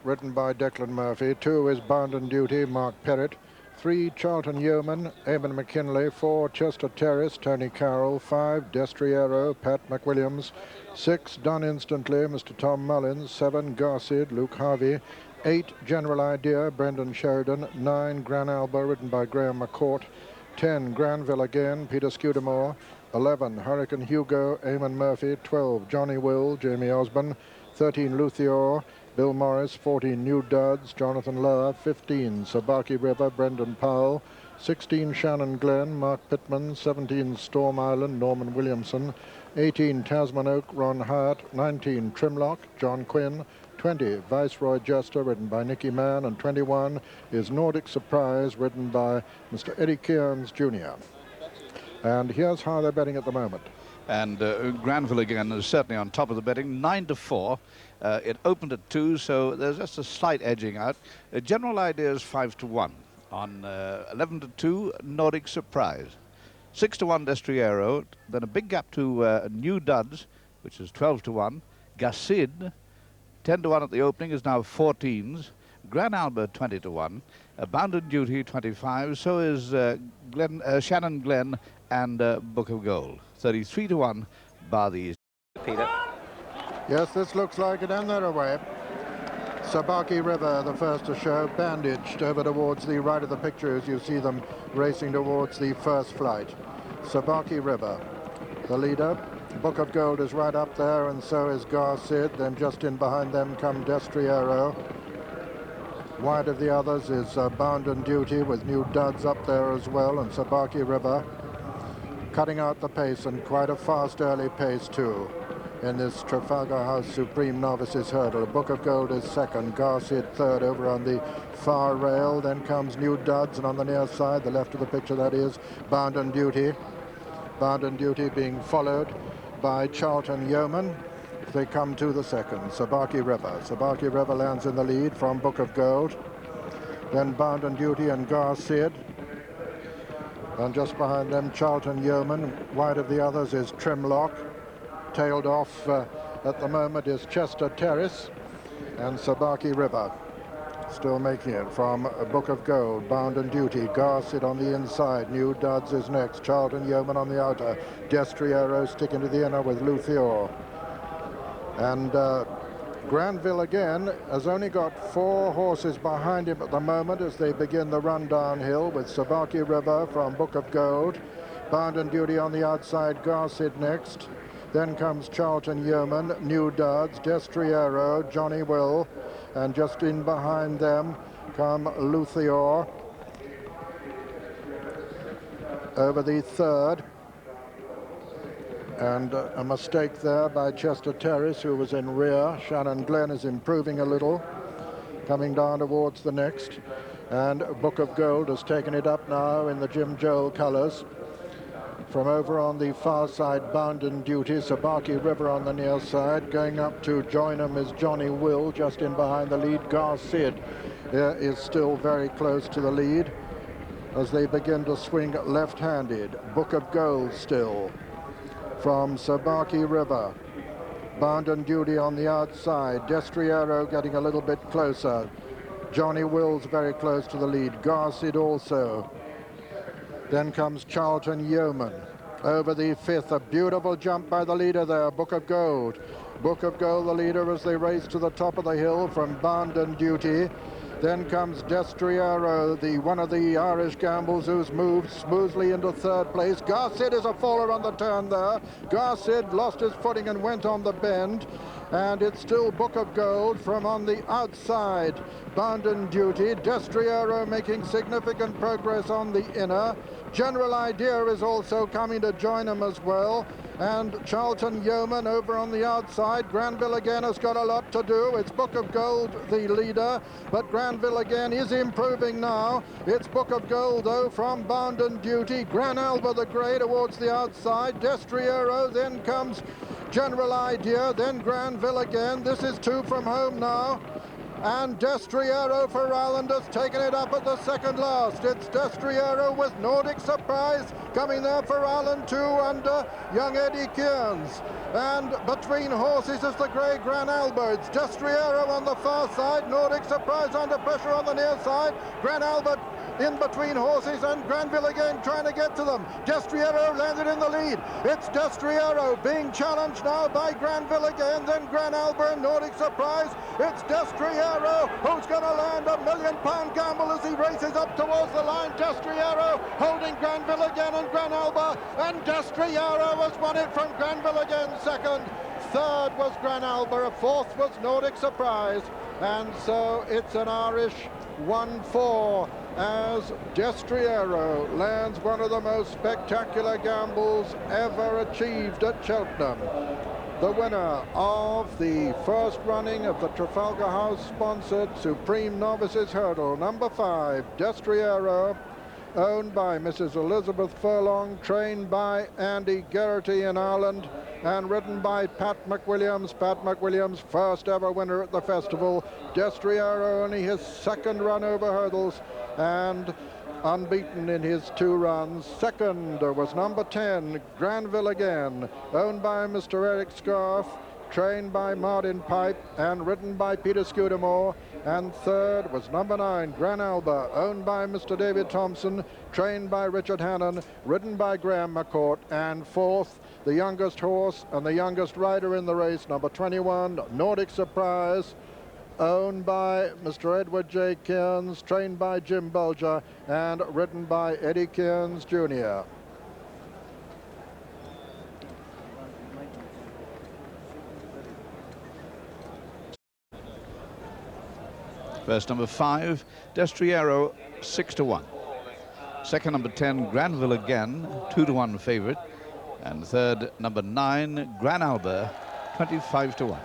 Written by Declan Murphy. 2 is Bound and Duty, Mark Perrott. 3, Charlton Yeoman, Eamon McKinlay. 4, Chester Terrace, Tony Carroll. 5, Destriero, Pat McWilliams. 6, Done Instantly, Mr. Tom Mullins. 7, Garcid, Luke Harvey. 8, General Idea, Brendan Sheridan. 9, Gran Alba, written by Graham McCourt. 10, Granville Again, Peter Scudamore. 11, Hurricane Hugo, Eamon Murphy. 12, Johnny Will, Jamie Osborne. 13, Luthior, Bill Morris. 14, New Duds, Jonathan Lower. 15, Sabaki River, Brendan Powell. 16, Shannon Glen, Mark Pittman. 17, Storm Island, Norman Williamson. 18, Tasman Oak, Ron Hart. 19, Trimlock, John Quinn. 20, Viceroy Jester, written by Nicky Mann. And 21 is Nordic Surprise, written by Mr. Eddie Kearns Jr. And here's how they're betting at the moment. And Granville Again is certainly on top of the betting, 9-4. It opened at 2, so there's just a slight edging out. General Idea is 5-1. On 11-2, Nordic Surprise. 6-1, Destriero. Then a big gap to New Duds, which is 12-1. Garcid, 10-1 at the opening, is now 14s. Gran Alba, 20-1. Bound and Duty, 25. So is Shannon Glen and Book of Gold. 33-1, bar these. Peter. Yes, this looks like it, and they're away. Sabaki River, the first to show, bandaged over towards the right of the picture as you see them racing towards the first flight. Sabaki River, the leader. Book of Gold is right up there, and so is Garcid. Then just in behind them come Destriero. Wide of the others is Bound and Duty, with New Duds up there as well, and Sabaki River cutting out the pace, and quite a fast early pace too in this Trafalgar House Supreme Novices hurdle. Book of Gold is second, Garcid third over on the far rail. Then comes New Duds, and on the near side, the left of the picture, that is Bound and Duty. Bound and Duty being followed by Charlton Yeoman. They come to the second, Sabaki River. Sabaki River lands in the lead from Book of Gold. Then Bound and Duty and Garcid. And just behind them, Charlton Yeoman. Wide of the others is Trimlock. Tailed off at the moment is Chester Terrace and Sabaki River. Still making it from Book of Gold, Bound and Duty, Garcid on the inside. New Duds is next. Charlton Yeoman on the outer. Destriero sticking to the inner with Luthior. And Granville Again has only got 4 horses behind him at the moment as they begin the run downhill, with Sabaki River from Book of Gold. Bound and Duty on the outside, Garcid next. Then comes Charlton Yeoman, New Duds, Destriero, Johnny Will, and just in behind them come Luthior over the third. And a mistake there by Chester Terrace, who was in rear. Shannon Glen is improving a little, coming down towards the next. And Book of Gold has taken it up now in the Jim Joel colours. From over on the far side, Bound and Duty, Sabaki River on the near side. Going up to join him is Johnny Will, just in behind the lead. Garcid is still very close to the lead as they begin to swing left-handed. Book of Gold still from Sabaki River. Bound and Duty on the outside. Destriero getting a little bit closer. Johnny Will's very close to the lead. Garcid also. Then comes Charlton Yeoman over the fifth. A beautiful jump by the leader there, Book of Gold. Book of Gold, the leader, as they race to the top of the hill from Bound and Duty. Then comes Destriero, one of the Irish Gambles, who's moved smoothly into third place. Garcid is a faller on the turn there. Garcid lost his footing and went on the bend. And it's still Book of Gold from on the outside. Bound and Duty. Destriero making significant progress on the inner. General Idea is also coming to join him as well. And Charlton Yeoman over on the outside. Granville Again has got a lot to do. It's Book of Gold, the leader, but Granville Again is improving now. It's Book of Gold, though, from Bound and Duty. Gran Alba the Grey towards the outside. Destriero, then comes General Idea, then Granville Again. This is 2 from home now. And Destriero for Ireland has taken it up at the second last. It's Destriero with Nordic Surprise coming there for Ireland, 2 under young Eddie Kearns. And between horses is the grey Gran Albert. Destriero on the far side, Nordic Surprise under pressure on the near side. Gran Albert in between horses, and Granville again trying to get to them. Destriero landed in the lead. It's Destriero being challenged now by Granville again, then Gran Albert and Nordic Surprise. It's Destriero who's going to land a £1 million gamble as he races up towards the line. Destriero holding Granville again and Gran Albert, and Destriero has won it from Granville again, second. Third was Gran Albert, fourth was Nordic Surprise, and so it's an Irish 1-4 as Destriero lands one of the most spectacular gambles ever achieved at Cheltenham. The winner of the first running of the Trafalgar House-sponsored Supreme Novices Hurdle, number 5, Destriero, owned by Mrs. Elizabeth Furlong, trained by Andy Geraghty in Ireland, and ridden by Pat McWilliams. Pat McWilliams, first ever winner at the festival. Destriero only his second run over hurdles and unbeaten in his 2 runs. Second was number 10, Granville again, owned by Mr. Eric Scarf, trained by Martin Pipe and ridden by Peter Scudamore. And third was number 9, Gran Albert, owned by Mr. David Thompson, trained by Richard Hannon, ridden by Graham McCourt. And fourth, the youngest horse and the youngest rider in the race, number 21, Nordic Surprise, owned by Mr. Edward J. Kearns, trained by Jim Bulger and ridden by Eddie Kearns Jr. First, number 5, Destriero, 6-1. Second, number 10, Granville again, 2-1 favorite. And third, number 9, Gran Albert, 25-1.